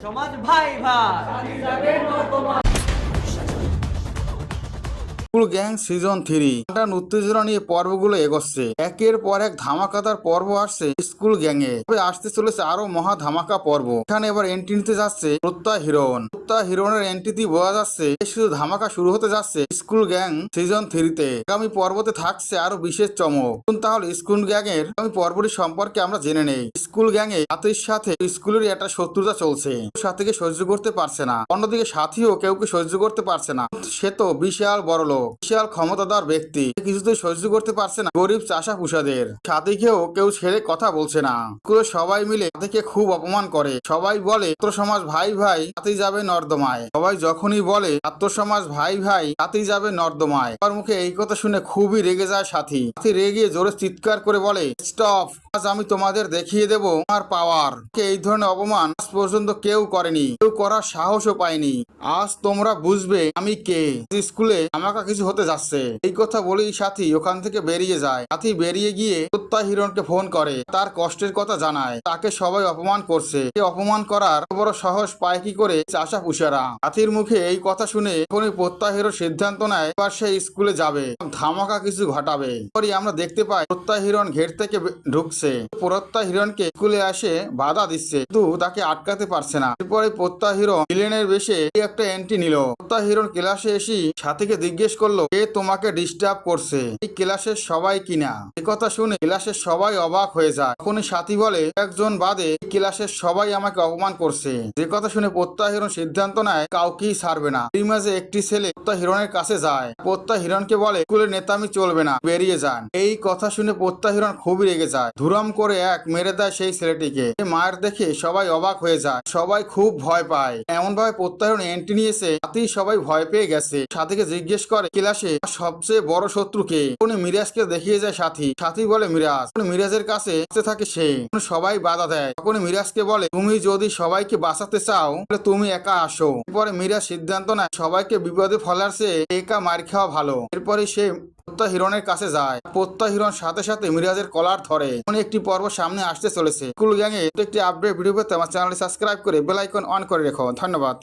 সমাজ ভাই ভাই স্কুল গ্যাং সিজন 3 টান উত্তেজনা নিয়ে পর্বগুলো এগোচ্ছে। একের পর এক ধামাকাদার পর্ব আসছে স্কুল গ্যাংয়ে। তবে আসতে চলেছে আরো মহা ধামাকা পর্ব। এখানে এবার এন্ট্রি নিতে যাচ্ছে প্রত্যয় হিরণ। প্রত্যয় হিরণের এন্ট্রিতে বোঝা যাচ্ছে শুধু ধামাকা শুরু হতে যাচ্ছে স্কুল গ্যাং সিজন 3-তে। আগামী পর্বতে থাকছে আরো বিশেষ চমক। তাহলে স্কুল গ্যাং এর আগামী পর্বটি সম্পর্কে আমরা জেনে নেই। স্কুল গ্যাংয়ে সাথীর সাথে স্কুলের একটা শত্রুতা চলছে। সাথীকে সহ্য করতে পারছে না, অন্যদিকে সাথীও কেউকে সহ্য করতে পারছে না। সে তো বিশাল বড় লোক, বিশাল ক্ষমতাধর ব্যক্তি, কিছুতেই সহ্য করতে পারছে না গরিব চাষা পুষাদের। সাথীকেও কেউ ছেড়ে কথা বলছে না। স্কুলের সবাই মিলে সাথীকে খুব অপমান করে। সবাই বলে ছাত্র সমাজ ভাই ভাই সাথী যাবে নর্দমায়। সবাই যখনই বলে ছাত্র সমাজ ভাই ভাই সাথী যাবে নর্দমায়, আমার মুখে এই কথা শুনে খুবই রেগে যায় সাথী। সাথী রেগে জোরে চিৎকার করে বলে, স্টপ, আজ আমি তোমাদের দেখিয়ে দেব আমার পাওয়ার। এই ধরনের অপমান আজ পর্যন্ত কেউ করেনি, কেউ করার সাহসও পায়নি। আজ তোমরা বুঝবে আমি কে। স্কুলে আমাকে কিছু হতে যাচ্ছে। এই কথা বলেই সাথী ওখান থেকে বেরিয়ে যায়। সাথী বেরিয়ে গিয়ে প্রত্যয় হিরণকে ফোন করে, তার কষ্টের কথা জানায়। তাকে সবাই অপমান করছে, অপমান করার বড় সাহস পায় কি করে চাষা পুষারা। সাথীর মুখে এই কথা শুনে এখনই প্রত্যয় হিরণ সিদ্ধান্ত নেয় এবার সে স্কুলে যাবে, ধামাকা কিছু ঘটাবে। পরই আমরা দেখতে পাই প্রত্যয় হিরণ গেট থেকে ঢুকছে। প্রত্যয় হিরণকে স্কুলে আসে বাধা দিচ্ছে, কিন্তু তাকে আটকাতে পারছে না। এরপরে প্রত্যয় হিরণ ভিলেনের বেশে একটা এন্ট্রি নিল। প্রত্যয় হিরণ ক্লাসে এসে সাথীকে জিজ্ঞেস করলো, কে তোমাকে ডিস্টার্ব করছে, এই ক্লাসের সবাই কিনা। এই কথা শুনে ক্লাসের সবাই অবাক হয়ে যায়। তখনই সাথী বলে, একজন বাদে ক্লাসের সবাই আমাকে অপমান করছে। যে কথা শুনে প্রত্যয় হিরণ সিদ্ধান্ত নেয় কাউকেই ছাড়বে না। এই মাঝে একটি ছেলে প্রত্যয় হিরণের কাছে যায়। প্রত্যয় হিরণকে বলে, স্কুলের নেতামি চলবে না, বেরিয়ে যান। এই কথা শুনে প্রত্যয় হিরণ খুবই রেগে যায়। ধুরাম করে এক মেরে দেয় সেই ছেলেটিকে। মায়ের দেখে সবাই অবাক হয়ে যায়, সবাই খুব ভয় পায়। এমন ভাবে প্রত্যয় হিরণ এন্ট্রি নিয়েছে, তাতেই সবাই ভয় পেয়ে গেছে। সাথীকে জিজ্ঞেস করে ক্লাসে সবচেয়ে বড় শত্রু কে। উনি মিরাজকে দেখিয়ে যায় সাথী। সাথী বলে মিরাজ। মিরাজের কাছে থাকে সে। সবাই বাধা দেয়। তখন মিরাজকে বলে, তুমি যদি সবাইকে বাঁচাতে চাও তাহলে তুমি একা আসো। এরপরে মিরাজ সিদ্ধান্ত নেয় সবাইকে বিপদে ফেলার চেয়ে একা মার খাওয়া ভালো। এরপরে সে প্রত্যয় হিরণের কাছে যায়। প্রত্যয় হিরণ সাথে সাথে মিরাজের কলার ধরে। একটি পর্ব সামনে আসতে চলেছে। স্কুল গ্যাংয়ে একটি আপডেট ভিডিও পেতে আমার চ্যানেলটি সাবস্ক্রাইব করে বেল আইকন অন করে রেখো। ধন্যবাদ।